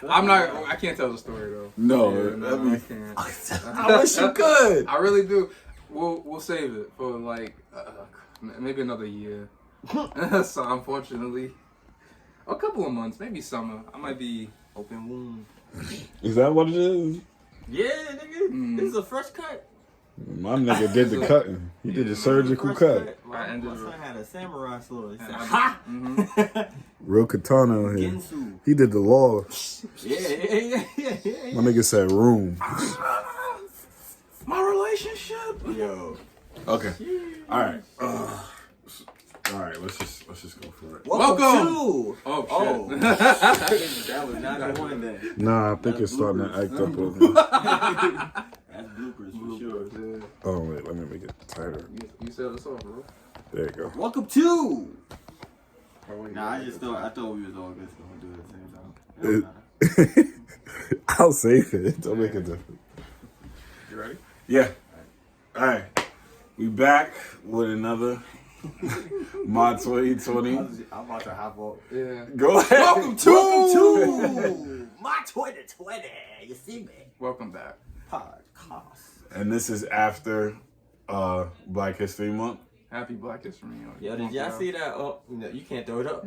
I can't tell the story though. No, I can't. I wish you could. I really do. We'll save it for like maybe another year. So unfortunately, a couple of months, maybe summer. I might be open wound. Is that what it is? Yeah, nigga. This is a fresh cut. My nigga did the cutting. He did the surgical cut. My son had a samurai sword. He said, ha! Real katana on here. Gensu. He did the law. Yeah. My nigga said room. My relationship. Yo. Okay. All right. All right. Let's just go for it. Welcome. To... Oh shit. That was not the one then. Nah, I think it's starting to act up over. That's bloopers for sure. Yeah. Oh wait, let me make it tighter. You said it's over, bro. There you go. Welcome to. Nah, I thought we was all just gonna do it at the same time. I'll save it. Don't make a difference. You ready? Yeah. All right. We back with another my 2020. I'm about to hop up. Yeah. Go ahead. Welcome to my 2020. You see me? Welcome back. Podcast. And this is after Black History Month. Happy Black History Month. Yo, did y'all see that? Oh, no, you can't throw it up.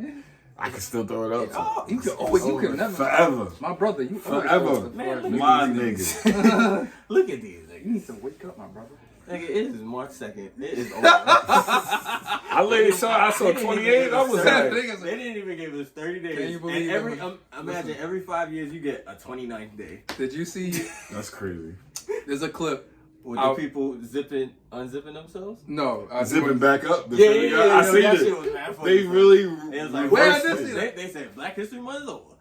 I can still throw it up. Oh, you can never. Forever. My brother, you Forever. Man, look My at niggas. Look at these niggas. You need to wake up, my brother. Nigga, it is March 2nd. It is over. I saw 28. I was That like, thing is- They didn't even give us 30 days. Can you believe and imagine every 5 years you get a 29th day. Did you see? that's crazy. There's a clip. With the people unzipping themselves? No. Zipping back up. Yeah. I see that it. shit was mad funny. They really. It was like, Where I reversed did it. see that. They said Black History Month is over.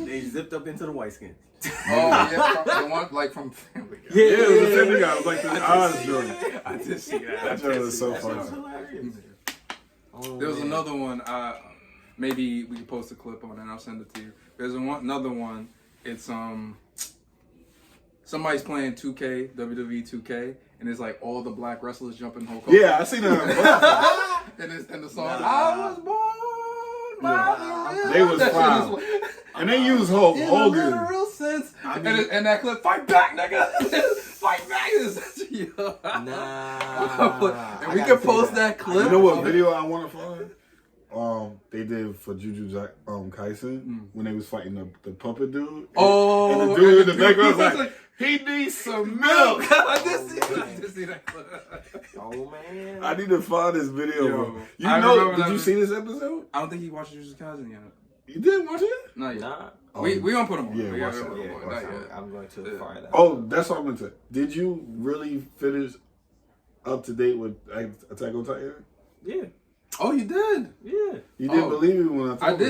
They zipped up into the white skin. Oh yeah, the one like from Family Guy. Yeah, it was a Family Guy. It was like the Oz joint. I did see that. That joint was so That shit was funny. hilarious. There was another one. Maybe we can post a clip on it and I'll send it to you. There's another one. It's somebody's playing 2K, WWE 2K, and it's like all the black wrestlers jumping Hulk Hogan. Yeah, I seen that. and the song I was born by the They was fine. And they use Hulk in a Hogan. literal sense. And that clip, fight back, nigga. Fight back. Nah. And we can post that clip. You know what video I want to find? They did for Jujutsu Kaisen when they was fighting the puppet dude. Oh, and the dude in the dude background was was like, he needs some milk. I did see that clip. Oh, man. I need to find this video. Yo, bro. Did you see this episode? I don't think he watched Jujutsu Kaisen yet. You didn't watch it? Not yet. Nah. We gonna put him on. Yeah, We watch gotta that. put him on. Not yet. I'm going to fire that. Oh, that's what I meant to. Did you really finish up to date with Attack on Titan? Yeah. Oh, you did? Yeah. You didn't believe me when I told you. I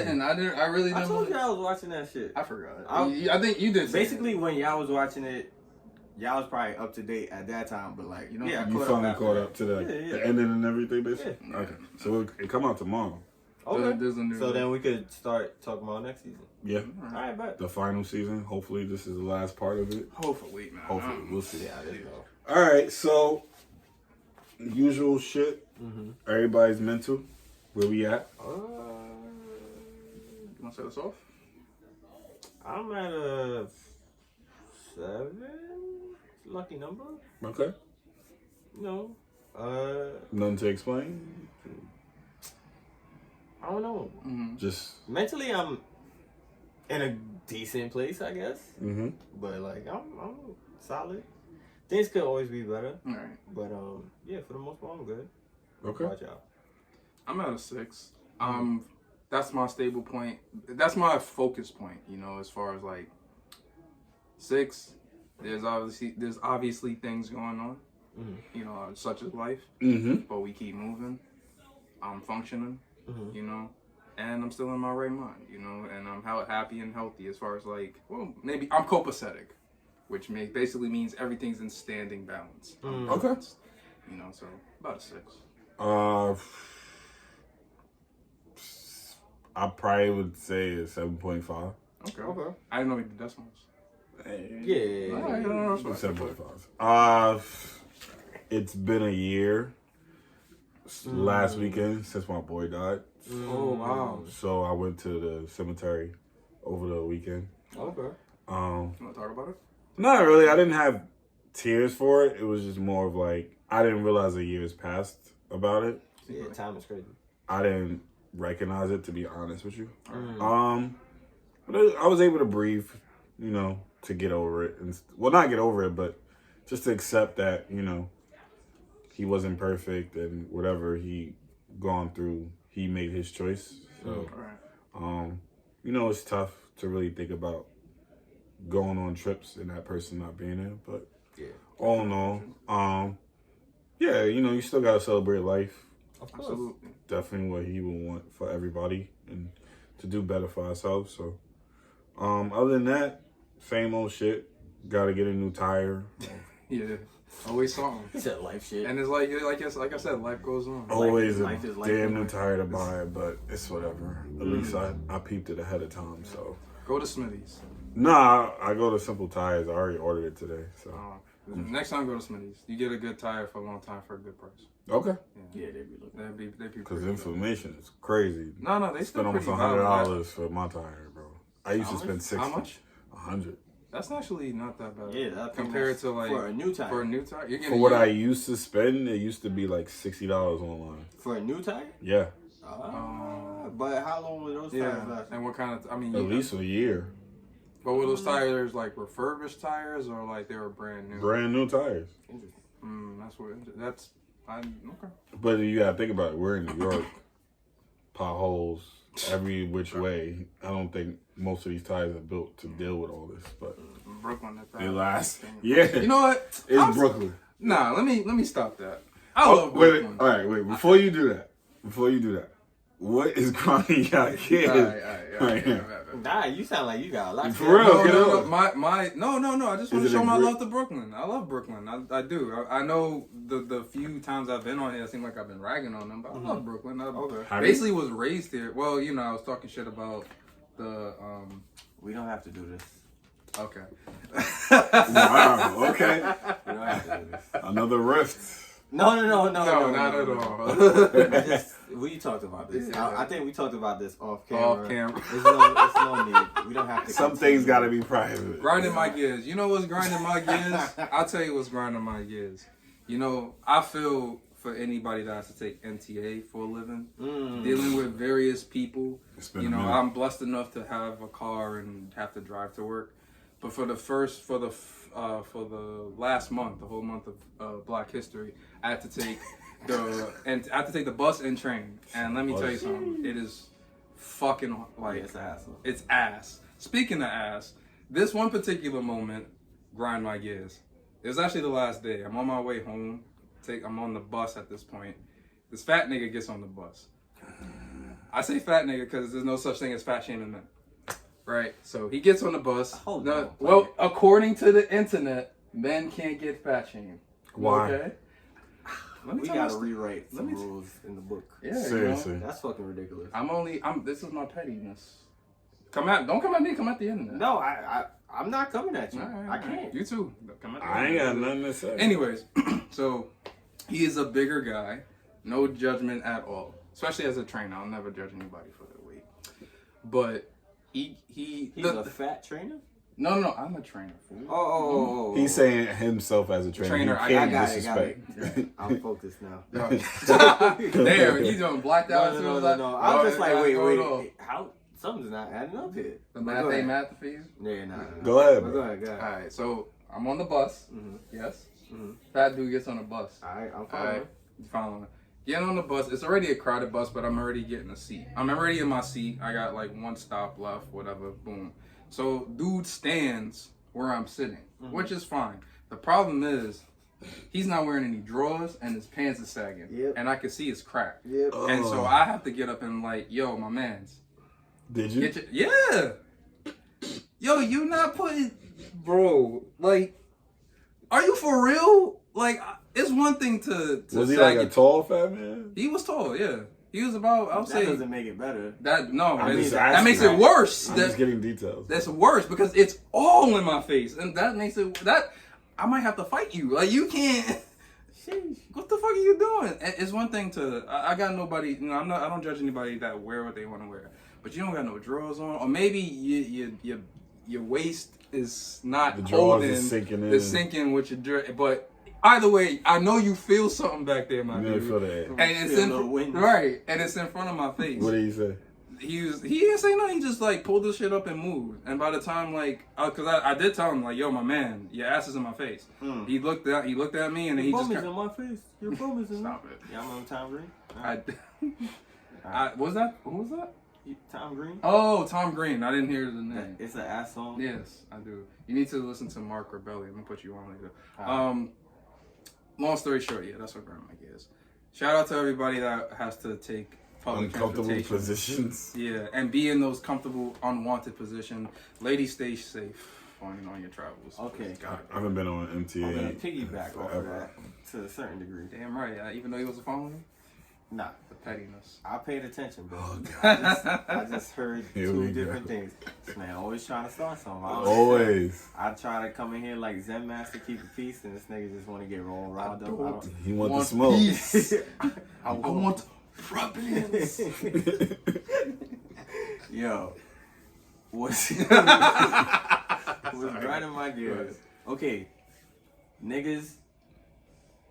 really didn't. I told you I was watching that shit. I forgot. I think you did. Basically, when y'all was watching it, y'all was probably up to date at that time, but like, You know, yeah, I You finally caught up to the ending and everything, basically? Yeah. Okay. So it come out tomorrow. Okay. There's a new So then we could start talking about next season. Yeah. All right, bet. The final season. Hopefully this is the last part of it. Hopefully, man. Hopefully. We'll see. Yeah, there you go. All right. So, usual shit. Mm-hmm. Everybody's mental. Where we at? You want to set us off? I'm at a 7. Lucky number. Okay. No. Nothing to explain. I don't know. Mm-hmm. Just. Mentally, I'm in a decent place, I guess. Mm-hmm. But like, I'm solid. Things could always be better. All right. But yeah, for the most part, I'm good. Okay. Watch out. I'm at a 6. That's my stable point. That's my focus point. You know, as far as like 6. There's obviously things going on. Mm-hmm. You know, such as life. Mm-hmm. But we keep moving. I'm functioning. Mm-hmm. You know, and I'm still in my right mind. You know, and I'm happy and healthy as far as like, well, maybe I'm copacetic, which basically means everything's in standing balance. Okay. You know, so about a 6. I probably would say a 7.5. Okay. I didn't know we did decimals. Yeah. All right, no, that's fine. 7.5. It's been a year last weekend since my boy died. Oh wow. So I went to the cemetery over the weekend. Okay. You want to talk about it? Not really. I didn't have tears for it. It was just more of like, I didn't realize a year's passed about it. Yeah, time is crazy. I didn't recognize it, to be honest with you. Mm. But I was able to breathe, you know, to get over it. And, well, not get over it, but just to accept that, you know, he wasn't perfect and whatever he gone through, he made his choice. So, you know, it's tough to really think about going on trips and that person not being there. But all in all, yeah, you know, you still got to celebrate life. Of course. Absolutely. Definitely what he would want for everybody and to do better for ourselves. So, other than that, same old shit. Got to get a new tire. Yeah. Always something. He said life shit. And it's like I said, life goes on. Always life a is life damn anyway. new tire to buy, but it's whatever. At least I peeped it ahead of time. So, Go to Smitty's. nah, I go to Simple Tires. I already ordered it today. So, Next time, go to Smitty's. You get a good tire for a long time for a good price. okay. Yeah, they be looking. They'd be Because pretty good. inflammation is crazy. No, they Spend still almost pretty valid. $100 for my tire, bro. I used to spend $60. How much? $100. That's actually not that bad. Yeah, that compared to like for a new tire. For a new tire, you're For getting what I used to spend, it used to be like $60 online. For a new tire? Yeah, But how long were those tires last? And what kind of? I mean, at least a year. But were those tires like refurbished tires or like they were brand new? Brand new tires. Okay. But you gotta think about it. We're in New York. Potholes every which way. I don't think most of these tires are built to deal with all this, but Brooklyn. they last. Yeah. You know what? It's Brooklyn. Nah, let me stop that. I love Brooklyn. All right, wait. Before you do that, what is grinding your kids? All right. Nah, you sound like you got a lot. For real, No. I just want Is to it show a my grit? love to Brooklyn. I love Brooklyn. I do. I know the few times I've been on here, it seems like I've been ragging on them, but I love Brooklyn. I basically was raised here. Well, you know, I was talking shit about the. We don't have to do this. Okay. Wow. Okay. We don't have to do this. Another rift. No, not at all. We talked about this. Yeah. I think we talked about this off camera. Off camera. It's no need. We don't have to. Some things gotta be private. Grinding my gears. You know what's grinding my gears? I'll tell you what's grinding my gears. You know, I feel for anybody that has to take NTA for a living, dealing with various people. You know, I'm blessed enough to have a car and have to drive to work. But for the last month, the whole month of Black History, I had to take the bus and train. And let me tell you something, it is fucking like It's a hassle. It's ass. Speaking of ass, this one particular moment grind my gears. It was actually the last day. I'm on my way home. I'm on the bus at this point. This fat nigga gets on the bus. I say fat nigga because there's no such thing as fat shaming men. Right? So he gets on the bus. Hold on. Well, according to the internet, men can't get fat shamed. Why? Okay? We gotta rewrite some rules in the book. Yeah, Seriously. You know, That's fucking ridiculous. this is my pettiness. Don't come at me, come at the internet. No, I'm not coming at you. All right, I can't. You too. Come at the I ain't internet. got nothing to say. Anyways, so he is a bigger guy. No judgment at all. Especially as a trainer. I'll never judge anybody for their weight. But he's a fat trainer? No, I'm a trainer. Fool. Oh. He's saying himself as a trainer. I He can't got disrespect. it. I'm focused now. Damn, he's doing blacked out. No. I was just like, wait. How? Something's not adding up here. The math ain't math for you? Yeah, nah. Go ahead, Go bro. ahead. Alright, so I'm on the bus. Yes. Fat dude gets on the bus. Alright, I'm following. Getting on the bus. It's already a crowded bus, but I'm already getting a seat. I'm already in my seat. I got like one stop left, whatever. Boom. So dude stands where I'm sitting, which is fine. The problem is he's not wearing any drawers and his pants is sagging. Yep. And I can see his crack. Yep. And so I have to get up and like, yo, my mans. Did you? Yeah. Yo, you not putting, bro, like, are you for real? Like, it's one thing to Was he sag like a it. tall fat man? He was tall, yeah. He was about, I would That say. doesn't make it better. That asking. makes it worse. I'm just getting details. That's worse because it's all in my face. And that makes it, I might have to fight you. Like, you can't. Sheesh. What the fuck are you doing? It's one thing to, I got nobody, you know, I don't judge anybody that wear what they want to wear. But you don't got no drawers on, or maybe you your waist is not The drawers holding. is sinking in. It's sinking with your dress. But either way, I know you feel something back there, my You dude. feel that. And it's right, and it's in front of my face. What did he say? He didn't say nothing. He just like pulled the shit up and moved. And by the time cause I did tell him like, yo, my man, your ass is in my face. He looked at me and then he just in my face. Your bum is in stop it. Y'all remember Tom Green? Who was that? Tom Green. Oh, Tom Green. I didn't hear the name. It's an ass song. Yes, I do. You need to listen to Mark Rebelli. I'm gonna put you on later. Right. Long story short, yeah, that's what grandma is. Shout out to everybody that has to take public Uncomfortable transportation. positions. Yeah, and be in those comfortable, unwanted positions. Ladies, stay safe on your travels. Okay. I haven't been on MTA. I'm gonna piggyback off of forever. that to a certain degree. Damn right. Even though he was following you, Nah, the pettiness. I paid attention, bro. Oh, I just heard Here we two go. different things. This man always trying to start something. Always. I try to come in here like Zen Master, keep the peace, and this nigga just want to get rolled riled up. He want the smoke. Peace. I want problems. Yo, what's grinding my gears? Okay, niggas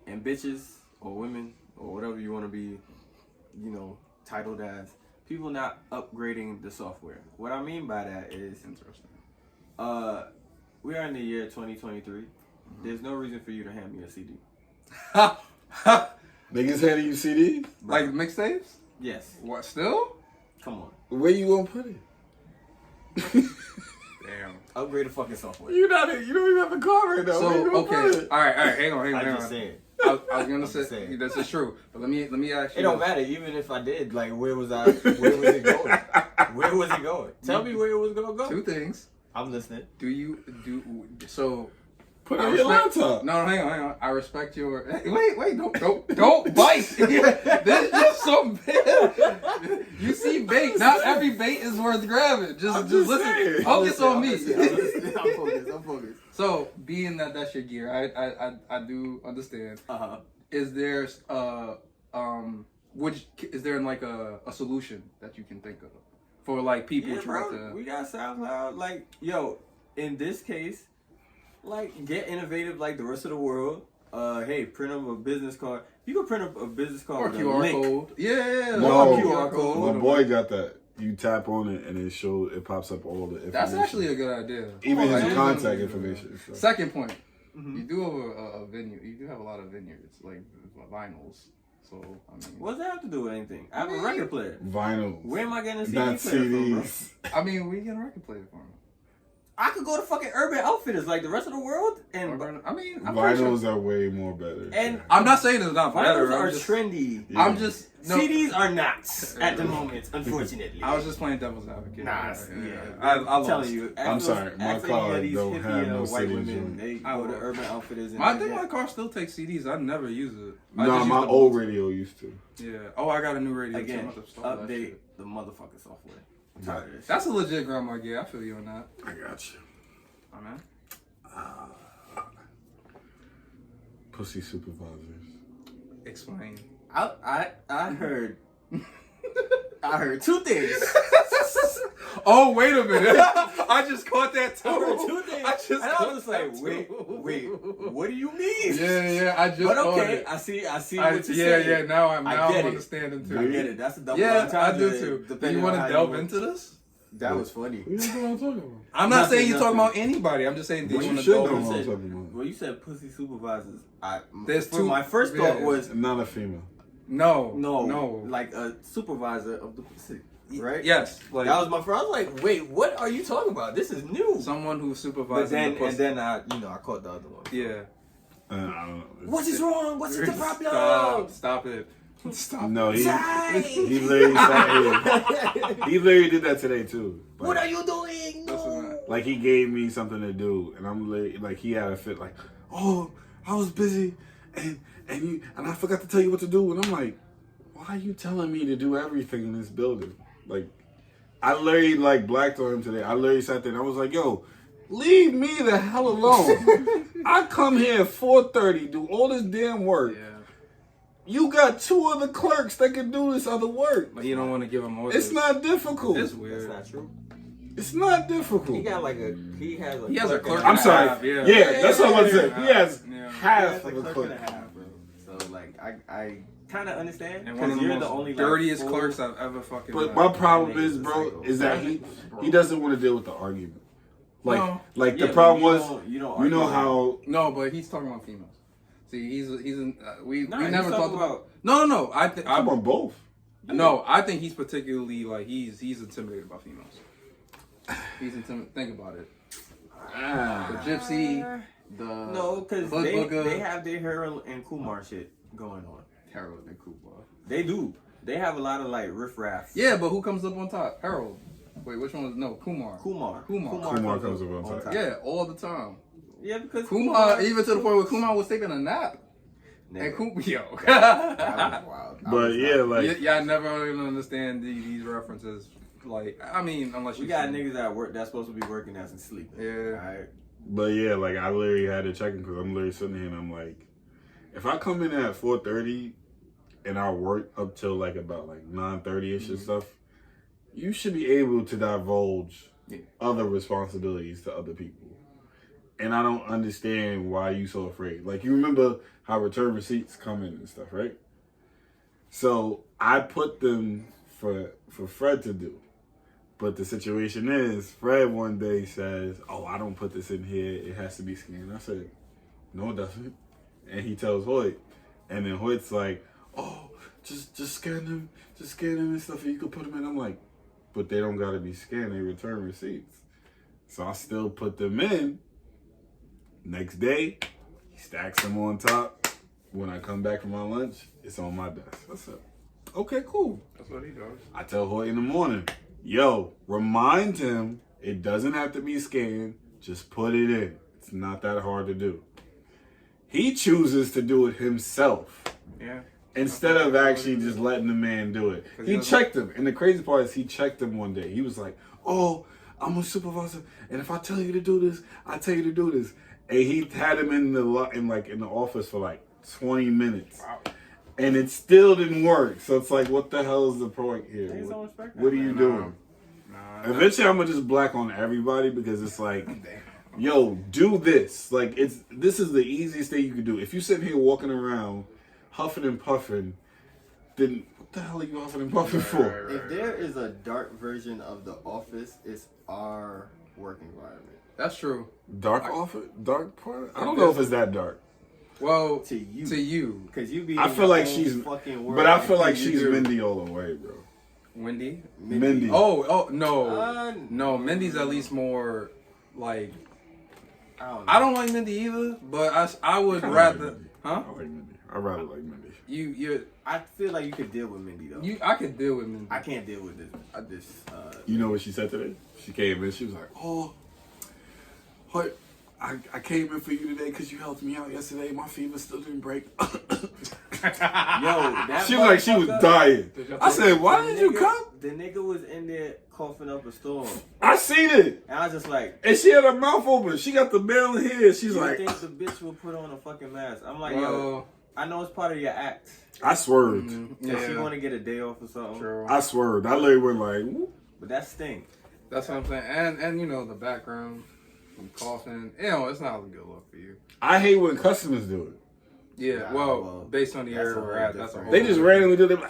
and bitches or women or whatever you want to be, titled as, people not upgrading the software. What I mean by that is, Interesting. we are in the year 2023. There's no reason for you to hand me a CD. Niggas handing you CD? Like mixtapes? Yes. What, still? Come on. Where you gonna put it? Damn. Upgrade the fucking software. You don't even have a car right now. Where you So, gonna put okay. it? All right, hang on. I just said. I was gonna I'm say saying. this is true, but let me ask you. It don't matter. Even if I did, like, where was it going? Where was it going? Tell me where it was gonna go. Two things. I'm listening. Do you so? Put it I on your respect- laptop. No, hang on. I respect your. Hey, wait, don't bite. This is something bad. You see bait. Not every bait is worth grabbing. Just listen. saying. Focus on me. I'm focused. So, being that that's your gear, I do understand. Is there is there like a solution that you can think of for like people trying to? We got SoundCloud. Like, yo, in this case, like, get innovative like the rest of the world. Hey, print up a business card. You can print up a business card Or with a QR link. code. Yeah. No, QR code. My boy got that. You tap on it and it pops up all the information. That's actually a good idea. even his Like, contact information. So. Second point, you do have a venue. You do have a lot of vineyards, like vinyls. So I mean, What does that have to do with anything? I have a record player. Vinyl. Where am I getting a CD Not player from, bro? CDs. I mean, we can record player for them. I could go to fucking Urban Outfitters like the rest of the world, and I mean, I'm pretty Vinyls sure. are way more better. And I'm not saying it's not better. vinyls are I'm just, trendy. Yeah. I'm just no, CDs are not at the moment, unfortunately. I was just playing devil's advocate. Nah, I I'm lost. telling you. I'm sorry, my ask any car of these don't hippie, have no white CDs women, on it. they go to Urban Outfitters. And I they think get- my car still takes CDs. I never use it. I No, just my use the old Bluetooth. radio used to. Yeah. Oh, I got a new radio. too. Again, I'm about to install that update shit. the motherfucking software. I'm tired of this. That's a legit grandma gear. I feel you on that. I got you. My man. Pussy supervisors. Explain. I heard I heard two things. Oh, wait a minute. I just caught that too. I heard two things. I just and I caught was like, that wait, too. what do you mean? Yeah, I just But caught okay, it. I see what Yeah, you're saying. now I'm I get it. understanding too. I get it. That's a double Yeah, I entendre, do too. Do depending you want on to how delve you- into this? That was funny. You know what I'm talking about? I'm not saying you're talking Nothing. about anybody. I'm just saying, do Well, you you want to should delve know into what I'm it? talking about. When you said pussy supervisors, There's two- my first thought yeah. was Not a female. No. like a supervisor of the pussy, right? Yes. Like, That was my first. I was like, wait, what are you talking about? This is new. someone who But supervises then, the pussy. and then I caught the other one. Yeah. I don't know. What is wrong? What's the problem? Stop it. Stop. No, he Ty! literally started. He literally did that today too. Like, What are you doing? Listen, Like he gave me something to do, and I'm like he had a fit. Like, oh, I was busy, and I forgot to tell you what to do. And I'm like, why are you telling me to do everything in this building? Like, I literally like blacked on him today. I literally sat there and I was like, yo, leave me the hell alone. I come here at 4:30, do all this damn work. Yeah. You got two other clerks that can do this other work. But you don't want to give them orders. It's not difficult. It's That's weird. not true. It's not difficult. He got like he has a clerk. I'm sorry. Half, yeah. yeah. That's what I'm saying. He has Yeah. half He of has a a clerk clerk. and a half, bro. So like I kind of understand And one of because the you're the most only dirtiest like, clerks I've ever fucking But met. my problem Niggas is, is bro, psycho. is that he doesn't want to deal with the argument. Like, No. like Yeah, the problem but you was, don't you know argue how No, but he's talking about females. See, he's in. We Nah, never he's talked talking about. No. I think I'm on both. No, I think he's particularly like he's intimidated by females. He's intimidated. Think about it. The gypsy, the No, because Bug Booger. they have their Harold and Kumar shit going on. Harold and Cooper. They do. They have a lot of like riffraff. Yeah, but who comes up on top? Harold. Wait, which one was no Kumar? Kumar comes up on top. Yeah, all the time. Yeah, because Kumar, even to the point where Kumar was taking a nap. Nigga, And Kumar, yo. that was wild. I But was yeah, not- like Yeah, I never even understand these references. Like, I mean, unless we you got see- niggas at work that's supposed to be working that's asleep. Yeah. Alright. But yeah, like I literally had to check him because I'm literally sitting here and I'm like, if I come in at 4:30 and I work up till like about like 9:30ish and stuff, you should be able to divulge other responsibilities to other people. And I don't understand why you so afraid. Like you remember how return receipts come in and stuff, right? So I put them for Fred to do. But the situation is, Fred one day says, "Oh, I don't put this in here. It has to be scanned." I said, "No, it doesn't." And he tells Hoyt, and then Hoyt's like, "Oh, just scan them and stuff. And you can put them in." I'm like, "But they don't gotta be scanned. They return receipts." So I still put them in. Next day, he stacks them on top. When I come back from my lunch, it's on my desk. What's up? Okay, cool. That's what he does. I tell Hoyt in the morning, yo, remind him it doesn't have to be scanned. Just put it in. It's not that hard to do. He chooses to do it himself. Yeah. Instead of actually just letting the man do it. He checked him. And the crazy part is he checked him one day. He was like, "Oh, I'm a supervisor. And if I tell you to do this, I tell you to do this." And he had him in the office for like 20 minutes. Wow. And it still didn't work. So it's like, what the hell is the point here? Niggas don't respect that, What are you man. doing? Nah. Eventually, I'm gonna just black on everybody because it's like, yo, do this. Like, this is the easiest thing you can do. If you're sitting here walking around, huffing and puffing, then what the hell are you huffing and puffing for? If there is a dark version of the office, it's our work environment. That's true. Dark office, dark part. I don't know if it's that dark. Well, To you. to you, Because you be I in feel your like own she's, fucking world. but I feel like You she's do. Mindy all the way, bro. Wendy. Mindy. Oh no, No. Mindy's at least more like. I don't know. I don't like Mindy either, but I would I like rather, Mindy. huh? I like Mindy. I rather like Mindy. I feel like you could deal with Mindy though. I could deal with Mindy. I can't deal with this. You know what she said today? She came in. She was like, "Oh, what? I came in for you today because you helped me out yesterday. My fever still didn't break." Yo, that She was like, she was motherfucker- dying. I said, "Why did you come?" The nigga was in there coughing up a storm, I seen it. and I was just like, And she had her mouth open. She got the mail in here. She's "You like, think the bitch will put on a fucking mask?" I'm like, "Yo, Well, I know it's part of your act. I swerved. If she want to get a day off or something, True. I swerved. I literally went like, "Whoop." but that stink." That's what I'm saying. And you know the background, from coughing. You know it's not a good look for you. I hate when customers do it. Yeah. Nah, well, well, based on the that's area a we're whole at, that's a different- whole. They just randomly do it.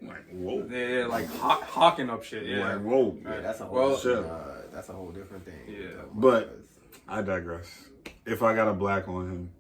I'm like, whoa. Yeah, like hawking up shit. Yeah. Like, whoa. Yeah, that's a whole. Well, different, that's a whole different thing. Yeah. But I digress. If I got a black on him,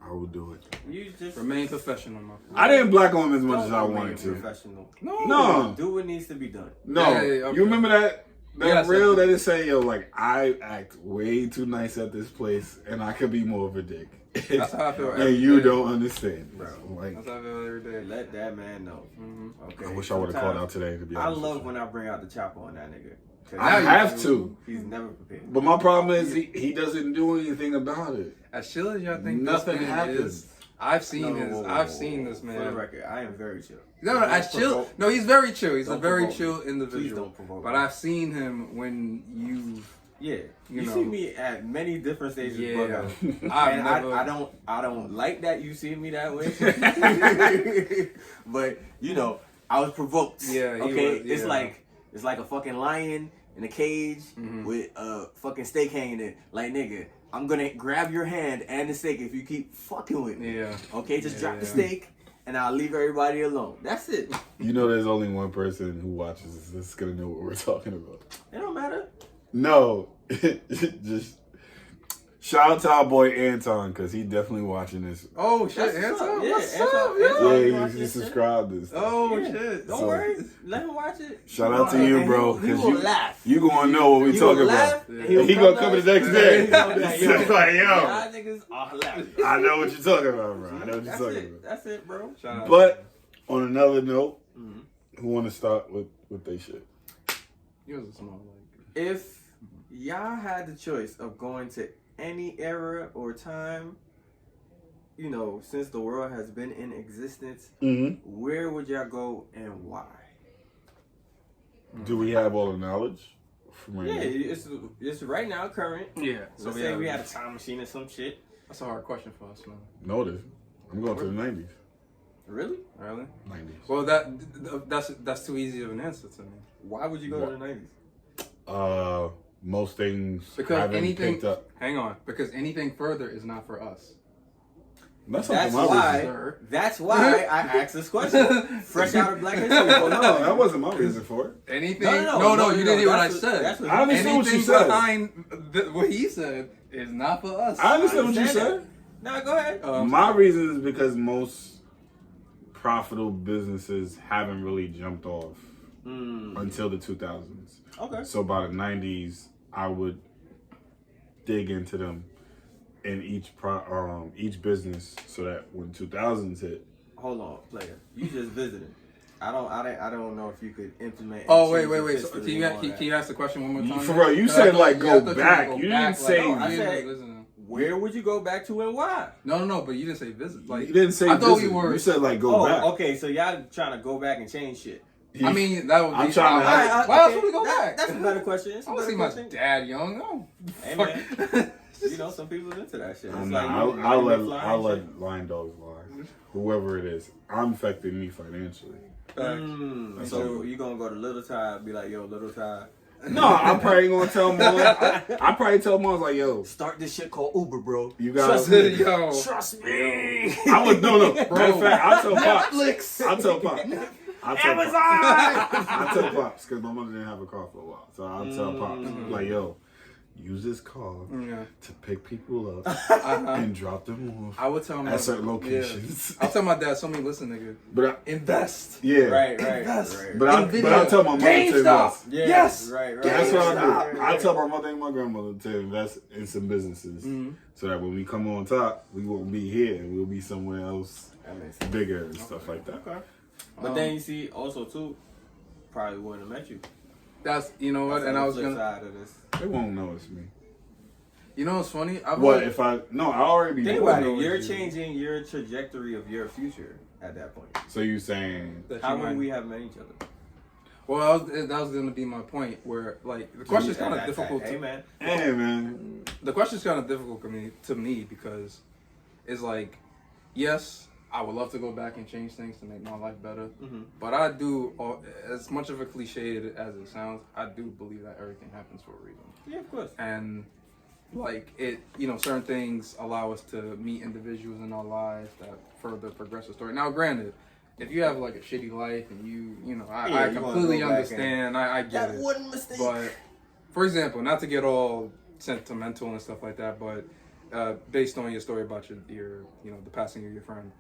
I would do it. You just Remain professional, my friend. I didn't black on him as much don't as I remain wanted to. Professional. No. Do what needs to be done. No. Yeah, okay. You remember that? That Yes, reel I that is saying, yo, like, I act way too nice at this place and I could be more of a dick. That's how I feel every And you day. don't understand, bro. Like, That's how I feel every day. Let that man know. Mm-hmm. Okay. I wish I would have called out Sometimes today, to be I honest. love with when I bring out the chopper on that nigga. 'Cause I you have do. to. He's never prepared. But my problem is he doesn't do anything about it. As chill as y'all think Nothing this man happens. is, I've seen No, his. whoa, whoa, I've whoa, seen whoa. this For the man. record, I am very chill. No, Don't as chill. provoke- No, he's very chill. He's a Don't very provoke chill me. individual. Please don't provoke But me. I've seen him when Yeah, You you know. see me at many different stages, Yeah. brother. I've And never. I don't like that you see me that way. But you know, I was provoked. Yeah, he Okay, was, it's yeah. like a fucking lion in a cage with a fucking steak hanging in. Like, nigga, I'm gonna grab your hand and the steak if you keep fucking with me. Yeah. Okay, just drop the steak and I'll leave everybody alone. That's it. You know, there's only one person who watches this that's gonna know what we're talking about. It don't matter. No, just shout out to our boy Anton because he definitely watching this. Oh shit, That's Anton, yeah, what's Anton, up? Anton, Yeah. Yeah, he subscribed this. Oh Yeah. shit. Don't So- worry. Let him watch it. Shout out to you, bro, He because will laugh. you gonna know what we He talking will about. laugh. Yeah. and He gonna come to the next us. day. He's gonna be like, yo, It's like, yo. y'all niggas are laughing. I know what you're talking about, bro. I know what you're That's talking it. about. That's it, bro. Shout out. But on another note, who want to start with they shit? He was a small If y'all had the choice of going to any era or time, you know, since the world has been in existence, Mm-hmm. where would y'all go and why? Do we have all the knowledge from right Yeah, now? it's right now current. Yeah. So let's say we had a time machine or some shit. That's a hard question for us, man. Notice. I'm going to the 90s. Really? Really? 90s. Well, that's too easy of an answer to me. Why would you go to the 90s? Most things Because haven't anything. picked up. Hang on. Because anything further is not for us. That's That's not my why. reason. Sir. That's why I asked this question. Fresh out of Black History. No, that wasn't my reason for it. Anything? No, You didn't hear what I that's said. that's what I understand what you Anything said. behind what he said is not for us. I understand what you understand said. No, go ahead. My reason is because most profitable businesses haven't really jumped off until the 2000s. Okay. So by the 90s, I would dig into them in each business so that when 2000s hit. Hold on, player. You just visited. I don't know if you could implement. Oh and wait. change So the can history you and all can that. you ask the question one more time? For real, you Because I said thought- like I go thought you were back. gonna You go didn't back, say. like, I you said- didn't listen. Where would you go back to and why? No, but you didn't say visit. Like You didn't say. I thought visit. we were. You said like go back. Okay. So y'all trying to go back and change shit. I mean, that would be. I'm trying to- Why else would we go That- back? That's a better question. It's I a want to better see my question. dad young. Oh, Hey, fuck. man. You know, some people into that shit. It's I'm like not. you I'll make flying let shit. lion dogs lie. Whoever it is, I'm affecting me financially. So you gonna go to Little Ty and be like, yo, Little Ty, No, I'm probably gonna tell Mom. I probably tell Mom like, yo, start this shit called Uber, bro. you got. Trust me. Yo. Trust me. I would no. Matter of fact, I'll tell Pops. Netflix. I'll tell Pops. I'll tell Amazon. Pops. I'll tell Pops because my mother didn't have a car for a while, so I'll tell Pops like, yo, use this car Yeah. to pick people up Uh-huh. and drop them off I would tell him at certain locations. Yeah. I'll tell my dad. So me, listen, nigga. But Invest. Right. But I'll tell my mother to GameStop. invest. Yeah, Yes. Right. That's what I do. Right. I tell my mother and my grandmother to invest in some businesses so that when we come on top, we won't be here and we'll be somewhere else That makes sense. bigger and stuff like that. Okay. But then you see, also too, probably wouldn't have met you. That's what, That's and on I the was flip gonna. side of this. They won't know it's me. You know what's funny? I already be Think knowing about it. it's You're you. changing your trajectory of your future at that point. So you saying How would we have met each other? Well, that was gonna be my point. Where like the question's kind of Hey, difficult. Hey, man. hey man, The question's kind of difficult to me because it's like, yes, I would love to go back and change things to make my life better. But I do, as much of a cliche as it sounds, I do believe that everything happens for a reason. Yeah, of course. And like it, certain things allow us to meet individuals in our lives that further progress the story. Now, granted, if you have like a shitty life and I Yeah, you wanna completely go back understand. I get That it. one mistake. But for example, not to get all sentimental and stuff like that, but based on your story about your the passing of your friend,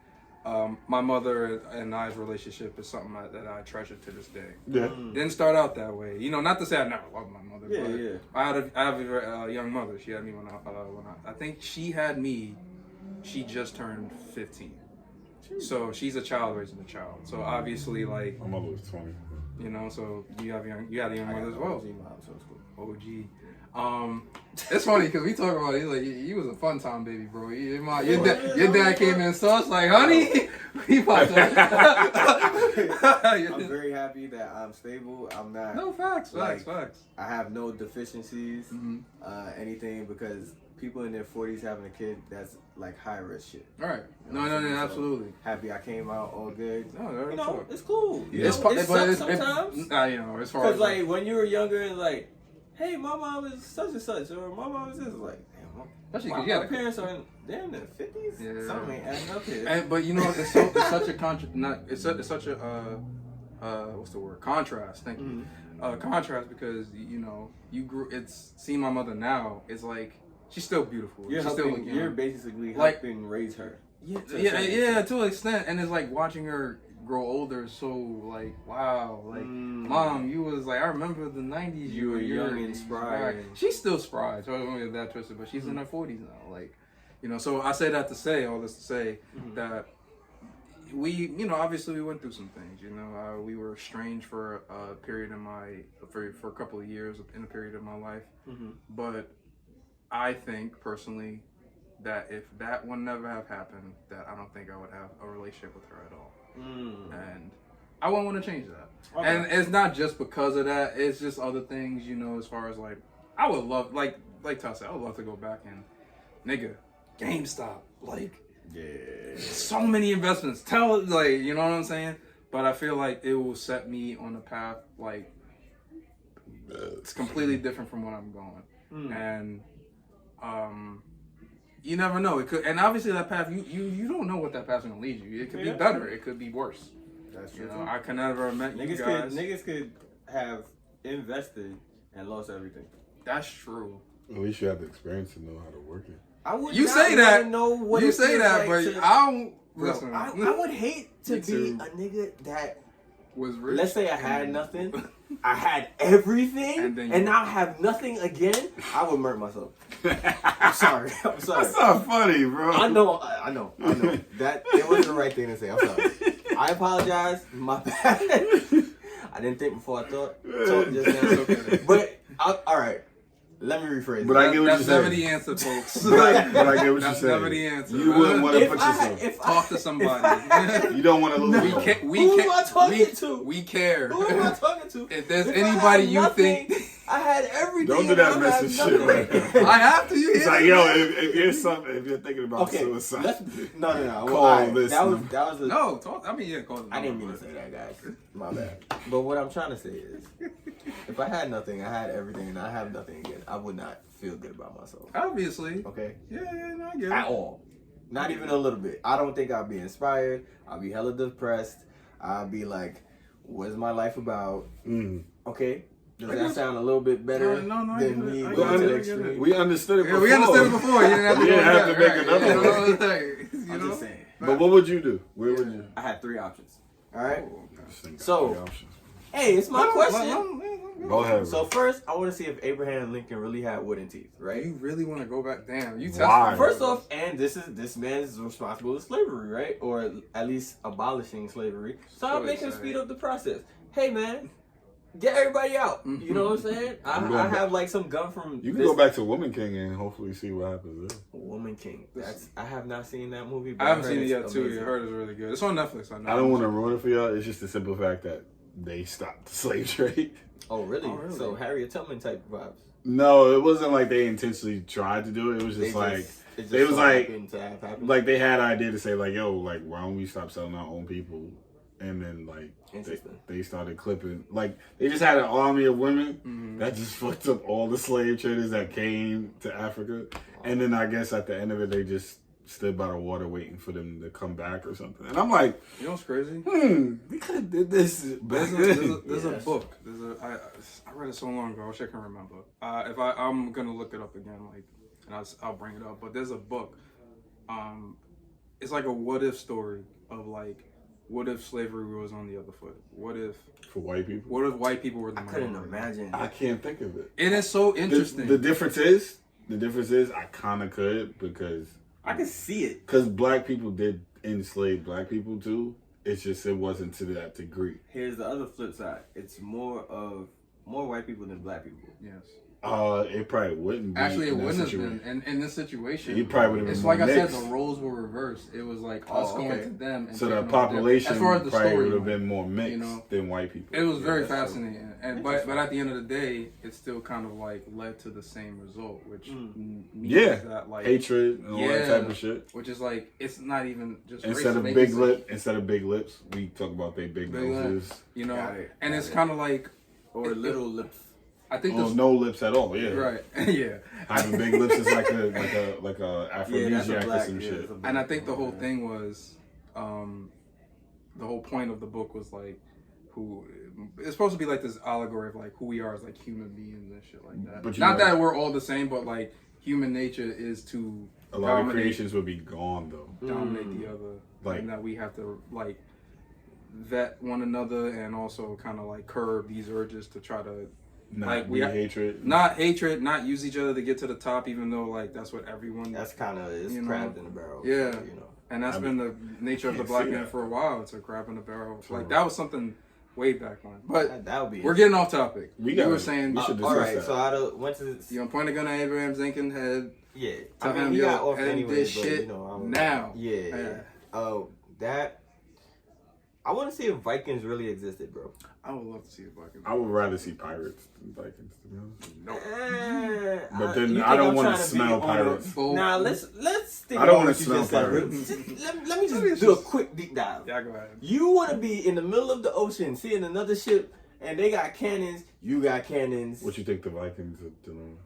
my mother and I's relationship is something that I treasure to this day. yeah. Didn't start out that way, not to say I never loved my mother. Yeah, but yeah. I have a young mother. She had me when I think she had me. She just turned 15, so she's a child raising a child. So obviously, like My mother was 20. so you had a young mother as well. OG mom, so it's cool. OG. It's funny because we talk about it. He's like, he was a fun time baby, bro. Your dad came in and saw us like, honey, he popped up. I'm very happy that I'm stable. I'm not. No, facts. Like, Facts. I have no deficiencies, anything, because people in their 40s having a kid, that's like high risk shit. All right. You know what I'm saying? No, So, absolutely. Happy I came out all good. No, It's cool. Yeah. It sucks sometimes. as far Because as like when you were younger, like hey, my mom is such and such, or my mom is this. Like, damn, Especially my, 'cause you my gotta- parents are in their 50s. Yeah. Something ain't adding up here. But you know, it's such a it's such a what's the word? Contrast. Thank you. Contrast because you know you grew. It's seeing my mother now. It's like she's still beautiful. You're she's still helping, looking you're young. basically Like- helping raise her. Yeah, to a yeah, certain yeah, extent. to an extent, and it's like watching her grow older. So like, wow, like mom, you was like, I remember the '90s. You were young you're and spry. She's still spry. So I don't get that twisted, but she's in her 40s now. Like, you know, so I say that to say all this to say that we, you know, obviously we went through some things. You know, we were estranged for a period in for a couple of years in a period of my life, but I think personally that if that one never have happened, that I don't think I would have a relationship with her at all. And I wouldn't want to change that. Okay. And it's not just because of that. It's just other things, you know, as far as like, I would love, like Todd said, I would love to go back and, nigga, GameStop, like, so many investments. Like, you know what I'm saying? But I feel like it will set me on a path, like, it's completely different from what I'm going. And, you never know. It could, and obviously that path, you don't know what that path's gonna lead you. It could be better. It could be worse. That's true. You know, I could never have met you guys. Niggas could have invested and lost everything. That's true. At least you have the experience to know how to work it. I would You not say that. wanna know what You it say feels that, like but to- I don't. Bro, Listen, I would hate to Me be too. a nigga that, was rich. let's say I had nothing, I had everything, And then you- and now I have nothing again. I would murder myself. I'm sorry. I'm sorry. That's not funny, bro. I know. That it wasn't the right thing to say. I'm sorry. I apologize. My bad. I didn't think before I thought. Talk just now. Okay. But all right. Let me rephrase. But it. I get what That's you're never saying. the answer, folks. But I get what you're That's saying. never the answer. You wouldn't want to If put I yourself. had- if I- Talk to somebody. You don't want to lose. we yourself. we Who am I talking to? We care. Who am I talking to? If there's If anybody I had you nothing, think, I had everything. Don't do and that I message have shit nothing. right now. I have to. You It's hear like, me? yo, if you're thinking about Okay, suicide, let's no. Call Well, this that was number. the. No, talk. I mean, yeah, call it. I didn't mean to say that, guys. My bad. But what I'm trying to say is, if I had nothing, I had everything, and I have nothing again, I would not feel good about myself. Obviously. Okay? Yeah, no, I get At it. all. Not even a little bit. I don't think I'll be inspired. I'll be hella depressed. I'll be like, what's my life about? Okay? Does I that guess- sound a little bit better No, I than get it. me I going get to it. the I get it. extreme? we understood it Yeah, before. we understood it before. You didn't have to, You go didn't have to there, make right? another You know one. what I'm saying? You I'm know? just saying. But what would you do? Where would you? I had 3 options. All right? This thing got So- 3 options. Hey, it's my question. Go ahead. So first, I want to see if Abraham Lincoln really had wooden teeth, Do right? you really want to go back? Damn, you Why? tested. First off, and this man is responsible for slavery, right? Or at least abolishing slavery. So I'll So make him excited. speed up the process. Hey man, get everybody out. You know what I'm saying? I'm I going have like some gun from You can this go back to Woman King and hopefully see what happens there. Woman King. I have not seen that movie. But I haven't heard seen it it's yet too. amazing. You heard it's really good. It's on Netflix. I know. I don't want to ruin it for y'all. It's just the simple fact that they stopped the slave trade. Oh really? Oh, really? So Harriet Tubman type vibes. No, it wasn't like they intentionally tried to do it. It was just It they was so like- happened to have happened. like they had an idea to say like, yo, like why don't we stop selling our own people? And then like Interesting. they started clipping. Like they just had an army of women that just fucked up all the slave traders that came to Africa. And then I guess at the end of it, they just stood by the water waiting for them to come back or something. And I'm like, You know what's crazy? we could have did this back There's a Yes. book. I read it so long ago. I wish I can remember. I'm gonna look it up again, like, and I'll bring it up. But there's a book. It's like a what if story of like, what if slavery was on the other foot? What if for white people. white people were the I couldn't minority? imagine. I can't think of it. It is so interesting. The difference is I kind of could because I can see it. black people did enslave black people too. It's just it wasn't to that degree. Here's the other flip side. It's more white people than black people. Yes. It probably wouldn't be. Actually, it in that wouldn't have situation. been. And in this situation, You probably would have been it's more like I said, mixed. the roles were reversed. It was like Oh, us going okay. to them. And So the taking over them. population as far as the probably story would have went, been more mixed you know? than white people. It was very that's true. fascinating, and but at the end of the day, it still kind of like led to the same result, which means Yeah. that like Hatred and all that type of shit. which is like it's not even just Instead racism, of they big just- lips, we talk about they big Big noses. you know, Got it, and got it's it. kind of like Or little lips. I think no lips at all. Yeah, right. Yeah, having big lips is like a aphrodisiac or some shit. and I think the whole thing was, the whole point of the book was like, who it's supposed to be like this allegory of like who we are as like human beings and shit like that. But not that we're all the same, but like human nature is to a lot of creations would be gone though. Dominate the other, like, and that we have to like vet one another and also kind of like curb these urges to try to hatred, not use each other to get to the top, even though like that's what everyone. That's kind of crab in the barrel. Yeah, so, you know. And that's been the nature of the black man for a while. It's a crab in the barrel. Like that was something way back when. But that would be. We're getting off topic. You were saying we should all right. that. So I went to. You gonna point a gun at Abraham Lincoln head. Yeah, Tell him he got yo, off anyway, this but, shit you know, now. Yeah. That. I want to see if Vikings really existed, bro. I would love to see a Viking. I would rather see pirates than Vikings, to be honest. No. But then I don't want to smell pirates. Now let's think. I don't want to smell pirates. Let me just do a quick deep dive. Yeah, go ahead. You want to be in the middle of the ocean, seeing another ship, and they got cannons. You got cannons. What you think the Vikings are doing?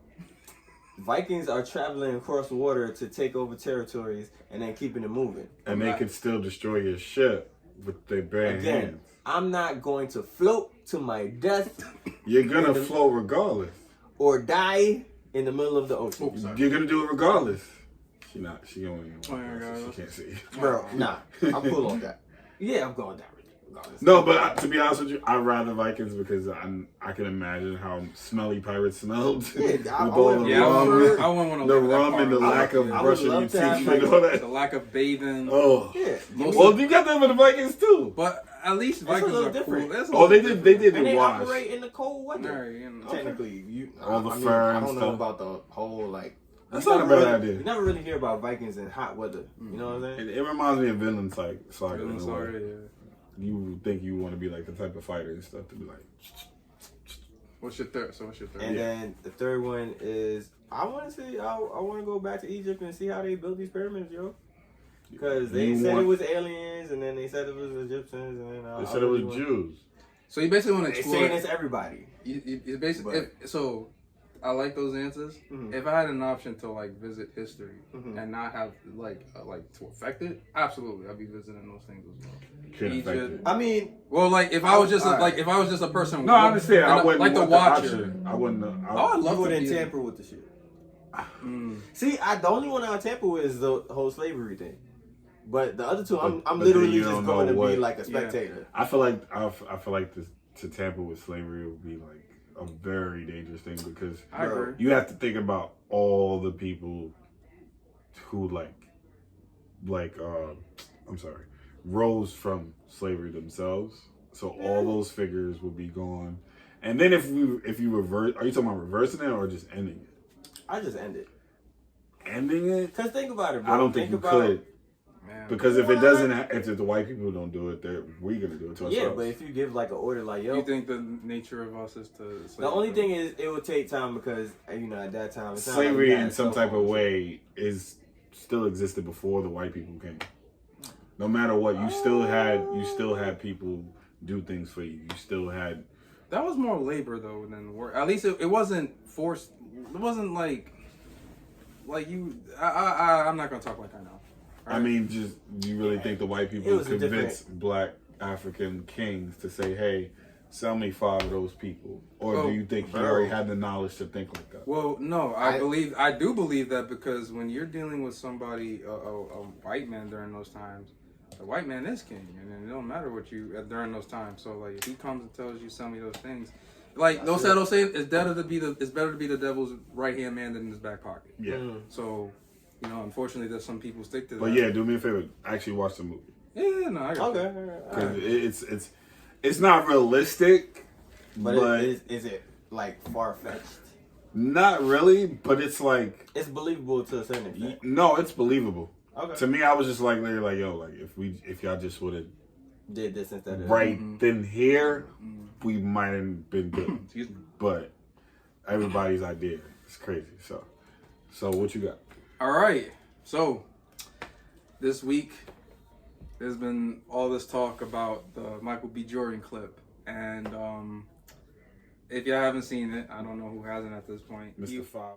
Vikings are traveling across water to take over territories and then keeping it moving. And they could still destroy your ship with their bare hands. I'm not going to float to my death. You're gonna float regardless. Or die in the middle of the ocean. You're gonna do it regardless. She only she can't see. Bro, nah. I'm cool on that. Yeah, I'm going down. No, but to be honest with you, I'd rather Vikings because I can imagine how smelly pirates smelled. Yeah, with all the rum, I wouldn't want to the rum and the lack of brushing your teeth and all that. The lack of bathing. Oh, yeah. Well, you got that with the Vikings too. But at least Vikings are different. Cool. They did and they wash. operate in the cold weather. Technically, all the fur and I don't know stuff. about the whole like. That's not a bad idea. You never really hear about Vikings in hot weather. You know what I'm saying? It reminds me of Vinland Saga. Yeah. You think you want to be like the type of fighter and stuff to be like. What's your third? And then the third one is I want to go back to Egypt and see how they built these pyramids, yo. Because they said it was aliens, and then they said it was Egyptians, and then they said it was Jews. So you basically want to explore. Saying it's everybody. You basically so. I like those answers. Mm-hmm. If I had an option to like visit history and not have like to affect it, absolutely, I'd be visiting those things as well. Egypt. I mean, well, like if I was just if I was just a person. No, I understand. I wouldn't like the watcher. I wouldn't. I'd love you to wouldn't tamper with the shit. See, the only one I tamper with is the whole slavery thing. But the other two, I'm literally just going to be like a spectator. I feel like to tamper with slavery would be like a very dangerous thing because you have to think about all the people who rose from slavery themselves. So all those figures will be gone. And then if you reverse, are you talking about reversing it or just ending it? I just end it. Ending it? Because think about it, bro. I don't think you could. Because if it doesn't, if the white people don't do it, we're gonna do it to ourselves. Yeah, but if you give like an order, like yo, you think the nature of us is to? The only thing is, it would take time because at that time, slavery in some type of way still existed before the white people came. No matter what, you still had people do things for you. You still had. That was more labor though than work. At least it wasn't forced. It wasn't like you. I'm not gonna talk like I know. Right. I mean, just you really think the white people convinced black African kings to say, "Hey, sell me 5 of those people," or do you think he already had the knowledge to think like that? Well, no, I do believe that because when you're dealing with somebody, a white man during those times, the white man is king, and it don't matter what you during those times. So like, if he comes and tells you, "Sell me those things," like those saying, it's better to be the devil's right hand man than in his back pocket. Yeah. So. Unfortunately, there's some people stick to that. But yeah, do me a favor. Actually watch the movie. Yeah, no, I got it. Because it's not realistic. But is it like far-fetched? Not really, but it's like... It's believable to a certain extent. No, it's believable. Okay. To me, I was just like, literally like, yo, like if y'all just would have... Did this instead of... Right then here, we might have been good. Excuse me. But everybody's idea is crazy. So what you got? All right, so this week there's been all this talk about the Michael B. Jordan clip, and If y'all haven't seen it, I don't know who hasn't at this point. Mr. Five.